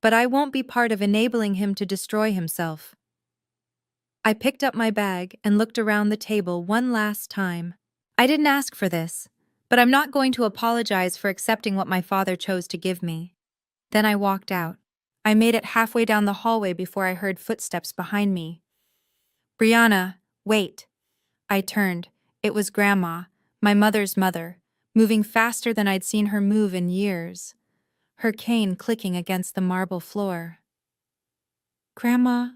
but I won't be part of enabling him to destroy himself. I picked up my bag and looked around the table one last time. I didn't ask for this, but I'm not going to apologize for accepting what my father chose to give me. Then I walked out. I made it halfway down the hallway before I heard footsteps behind me. Brianna, wait. I turned. It was Grandma, my mother's mother, moving faster than I'd seen her move in years, her cane clicking against the marble floor. Grandma,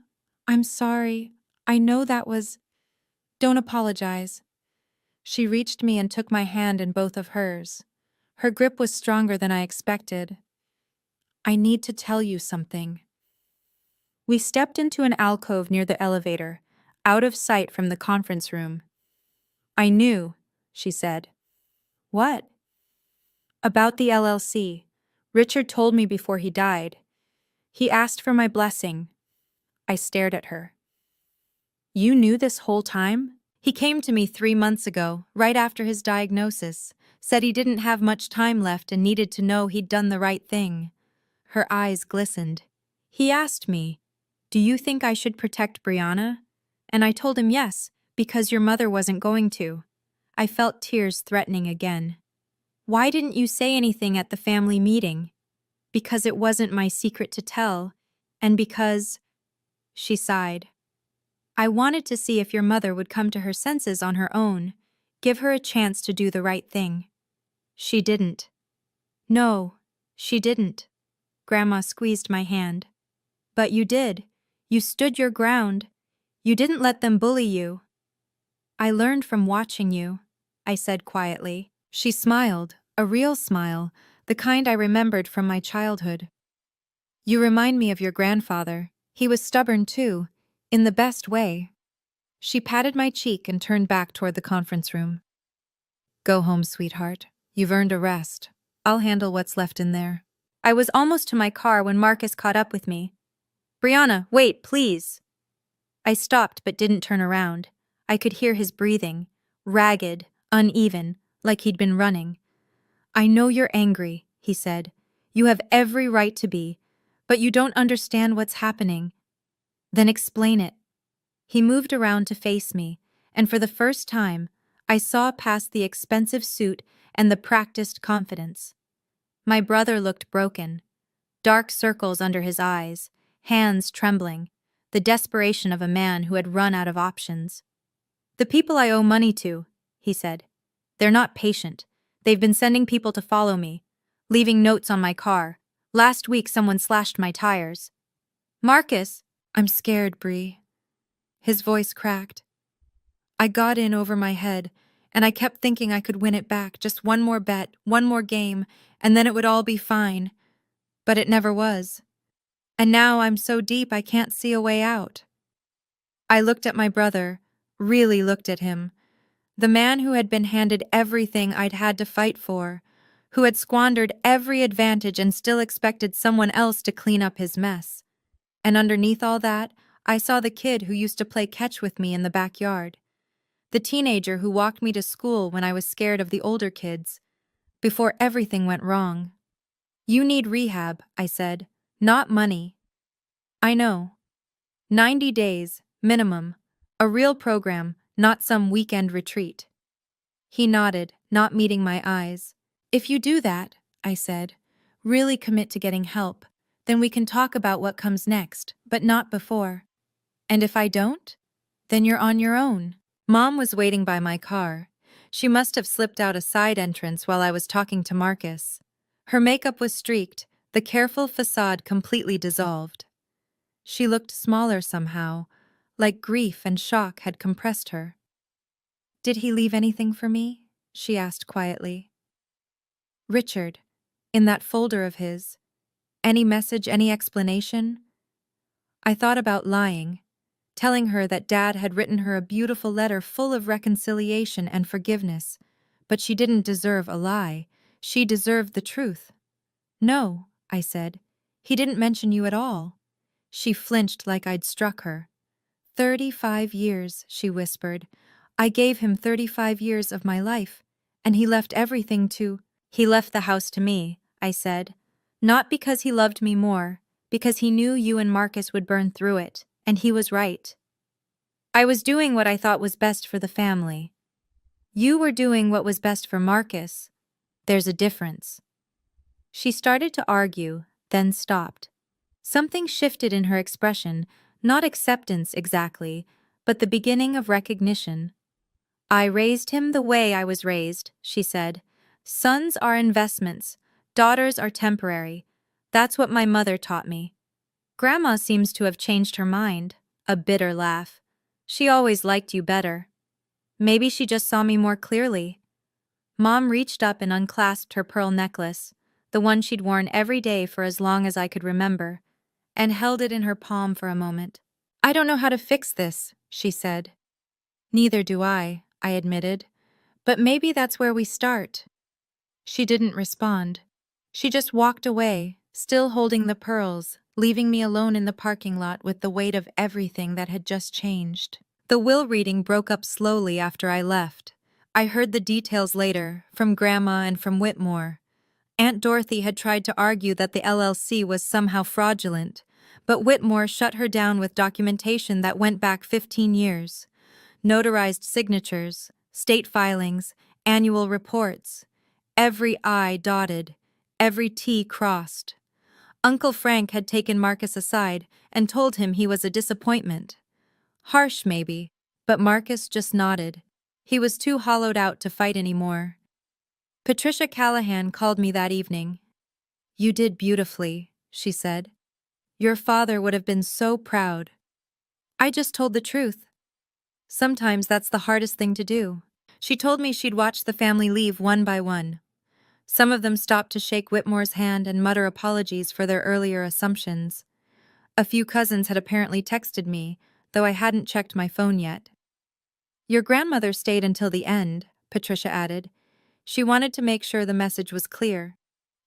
I'm sorry. I know that was... Don't apologize. She reached me and took my hand in both of hers. Her grip was stronger than I expected. I need to tell you something. We stepped into an alcove near the elevator, out of sight from the conference room. I knew, she said. What? About the LLC. Richard told me before he died. He asked for my blessing. I stared at her. You knew this whole time? He came to me 3 months ago, right after his diagnosis, said he didn't have much time left and needed to know he'd done the right thing. Her eyes glistened. He asked me, do you think I should protect Brianna? And I told him yes, because your mother wasn't going to. I felt tears threatening again. Why didn't you say anything at the family meeting? Because it wasn't my secret to tell, and because... She sighed. I wanted to see if your mother would come to her senses on her own, give her a chance to do the right thing. She didn't. No, she didn't. Grandma squeezed my hand. But you did. You stood your ground. You didn't let them bully you. I learned from watching you, I said quietly. She smiled, a real smile, the kind I remembered from my childhood. You remind me of your grandfather. He was stubborn too, in the best way. She patted my cheek and turned back toward the conference room. Go home, sweetheart. You've earned a rest. I'll handle what's left in there. I was almost to my car when Marcus caught up with me. Brianna, wait, please. I stopped but didn't turn around. I could hear his breathing, ragged, uneven, like he'd been running. I know you're angry, he said. You have every right to be, but you don't understand what's happening. Then explain it. He moved around to face me, and for the first time, I saw past the expensive suit and the practiced confidence. My brother looked broken. Dark circles under his eyes, hands trembling, the desperation of a man who had run out of options. The people I owe money to, he said. They're not patient. They've been sending people to follow me, leaving notes on my car. Last week someone slashed my tires. Marcus, I'm scared, Bree. His voice cracked. I got in over my head, and I kept thinking I could win it back, just one more bet, one more game, and then it would all be fine. But it never was. And now I'm so deep I can't see a way out. I looked at my brother, really looked at him. The man who had been handed everything I'd had to fight for, who had squandered every advantage and still expected someone else to clean up his mess. And underneath all that, I saw the kid who used to play catch with me in the backyard. The teenager who walked me to school when I was scared of the older kids, before everything went wrong. You need rehab, I said, not money. I know. 90 days, minimum. A real program, not some weekend retreat. He nodded, not meeting my eyes. If you do that, I said, really commit to getting help, then we can talk about what comes next, but not before. And if I don't? Then you're on your own. Mom was waiting by my car. She must have slipped out a side entrance while I was talking to Marcus. Her makeup was streaked, the careful facade completely dissolved. She looked smaller somehow, like grief and shock had compressed her. Did he leave anything for me? She asked quietly. Richard, in that folder of his. Any message, any explanation? I thought about lying, telling her that Dad had written her a beautiful letter full of reconciliation and forgiveness, but she didn't deserve a lie. She deserved the truth. No, I said. He didn't mention you at all. She flinched like I'd struck her. 35 years, she whispered. I gave him 35 years of my life, and he left everything to— He left the house to me, I said. Not because he loved me more, because he knew you and Marcus would burn through it, and he was right. I was doing what I thought was best for the family. You were doing what was best for Marcus. There's a difference. She started to argue, then stopped. Something shifted in her expression, not acceptance exactly, but the beginning of recognition. I raised him the way I was raised, she said. Sons are investments, daughters are temporary. That's what my mother taught me. Grandma seems to have changed her mind, a bitter laugh. She always liked you better. Maybe she just saw me more clearly. Mom reached up and unclasped her pearl necklace, the one she'd worn every day for as long as I could remember, and held it in her palm for a moment. I don't know how to fix this, she said. Neither do I admitted. But maybe that's where we start. She didn't respond. She just walked away, still holding the pearls, leaving me alone in the parking lot with the weight of everything that had just changed. The will reading broke up slowly after I left. I heard the details later, from Grandma and from Whitmore. Aunt Dorothy had tried to argue that the LLC was somehow fraudulent, but Whitmore shut her down with documentation that went back 15 years. Notarized signatures, state filings, annual reports. Every I dotted, every T crossed. Uncle Frank had taken Marcus aside and told him he was a disappointment. Harsh, maybe, but Marcus just nodded. He was too hollowed out to fight anymore. Patricia Callahan called me that evening. You did beautifully, she said. Your father would have been so proud. I just told the truth. Sometimes that's the hardest thing to do. She told me she'd watched the family leave one by one. Some of them stopped to shake Whitmore's hand and mutter apologies for their earlier assumptions. A few cousins had apparently texted me, though I hadn't checked my phone yet. Your grandmother stayed until the end, Patricia added. She wanted to make sure the message was clear.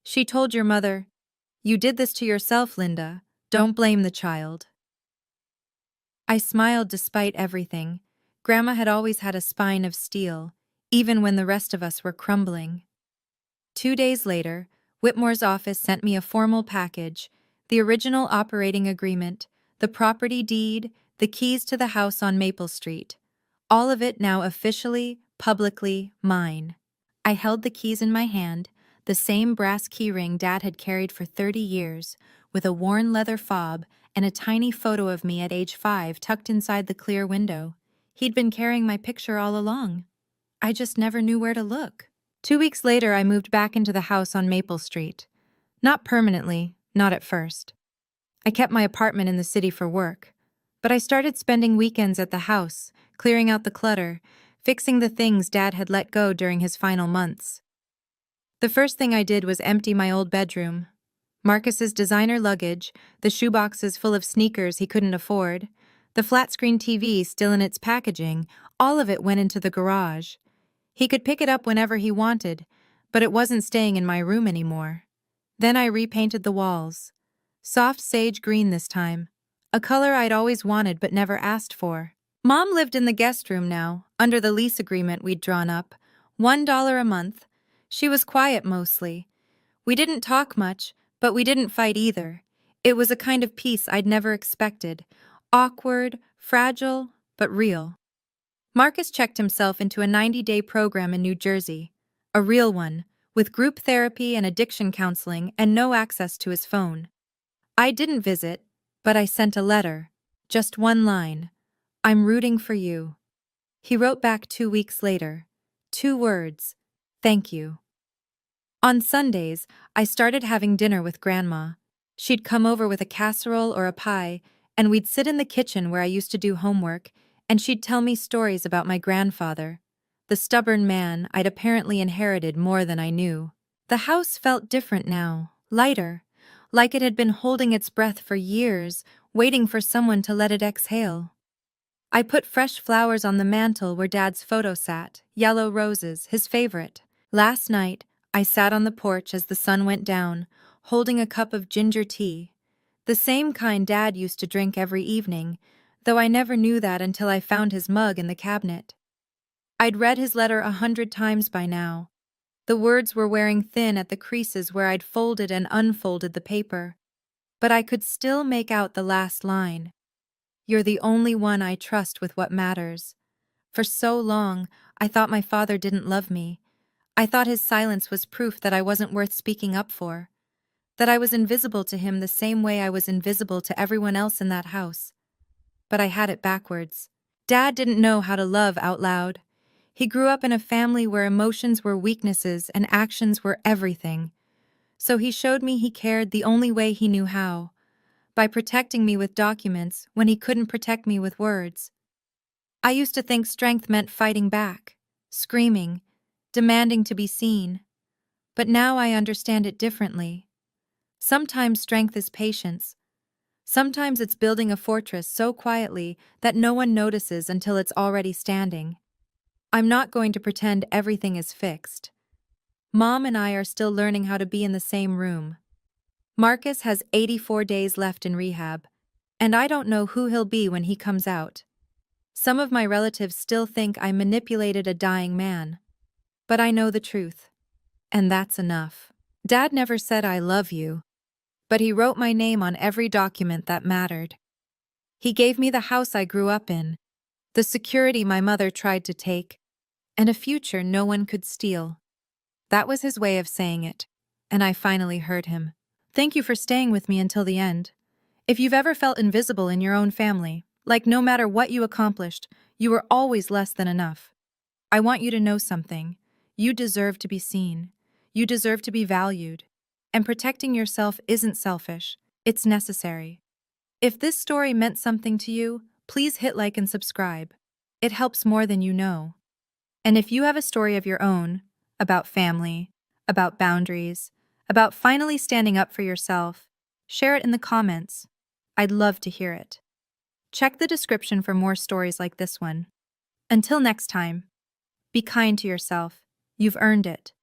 She told your mother, "You did this to yourself, Linda. Don't blame the child." I smiled despite everything. Grandma had always had a spine of steel, even when the rest of us were crumbling. 2 days later, Whitmore's office sent me a formal package, the original operating agreement, the property deed, the keys to the house on Maple Street. All of it now officially, publicly mine. I held the keys in my hand, the same brass keyring Dad had carried for 30 years, with a worn leather fob and a tiny photo of me at age 5 tucked inside the clear window. He'd been carrying my picture all along. I just never knew where to look. 2 weeks later, I moved back into the house on Maple Street. Not permanently, not at first. I kept my apartment in the city for work. But I started spending weekends at the house, clearing out the clutter, fixing the things Dad had let go during his final months. The first thing I did was empty my old bedroom. Marcus's designer luggage, the shoeboxes full of sneakers he couldn't afford, the flat-screen TV still in its packaging, all of it went into the garage. He could pick it up whenever he wanted, but it wasn't staying in my room anymore. Then I repainted the walls. Soft sage green this time, a color I'd always wanted but never asked for. Mom lived in the guest room now, under the lease agreement we'd drawn up, $1 a month. She was quiet mostly. We didn't talk much, but we didn't fight either. It was a kind of peace I'd never expected. Awkward, fragile, but real. Marcus checked himself into a 90-day program in New Jersey. A real one, with group therapy and addiction counseling and no access to his phone. I didn't visit, but I sent a letter. Just one line. I'm rooting for you. He wrote back 2 weeks later. 2 words. Thank you. On Sundays, I started having dinner with Grandma. She'd come over with a casserole or a pie, and we'd sit in the kitchen where I used to do homework, and she'd tell me stories about my grandfather, the stubborn man I'd apparently inherited more than I knew. The house felt different now, lighter, like it had been holding its breath for years, waiting for someone to let it exhale. I put fresh flowers on the mantel where Dad's photo sat, yellow roses, his favorite. Last night, I sat on the porch as the sun went down, holding a cup of ginger tea, the same kind Dad used to drink every evening, though I never knew that until I found his mug in the cabinet. I'd read his letter 100 times by now. The words were wearing thin at the creases where I'd folded and unfolded the paper. But I could still make out the last line. You're the only one I trust with what matters. For so long, I thought my father didn't love me. I thought his silence was proof that I wasn't worth speaking up for. That I was invisible to him the same way I was invisible to everyone else in that house. But I had it backwards. Dad didn't know how to love out loud. He grew up in a family where emotions were weaknesses and actions were everything. So he showed me he cared the only way he knew how, by protecting me with documents when he couldn't protect me with words. I used to think strength meant fighting back, screaming, demanding to be seen. But now I understand it differently. Sometimes strength is patience. Sometimes it's building a fortress so quietly that no one notices until it's already standing. I'm not going to pretend everything is fixed. Mom and I are still learning how to be in the same room. Marcus has 84 days left in rehab, and I don't know who he'll be when he comes out. Some of my relatives still think I manipulated a dying man. But I know the truth. And that's enough. Dad never said I love you, but he wrote my name on every document that mattered. He gave me the house I grew up in, the security my mother tried to take, and a future no one could steal. That was his way of saying it, and I finally heard him. Thank you for staying with me until the end. If you've ever felt invisible in your own family, like no matter what you accomplished, you were always less than enough, I want you to know something. You deserve to be seen. You deserve to be valued. And protecting yourself isn't selfish, it's necessary. If this story meant something to you, please hit like and subscribe. It helps more than you know. And if you have a story of your own, about family, about boundaries, about finally standing up for yourself, share it in the comments. I'd love to hear it. Check the description for more stories like this one. Until next time, be kind to yourself. You've earned it.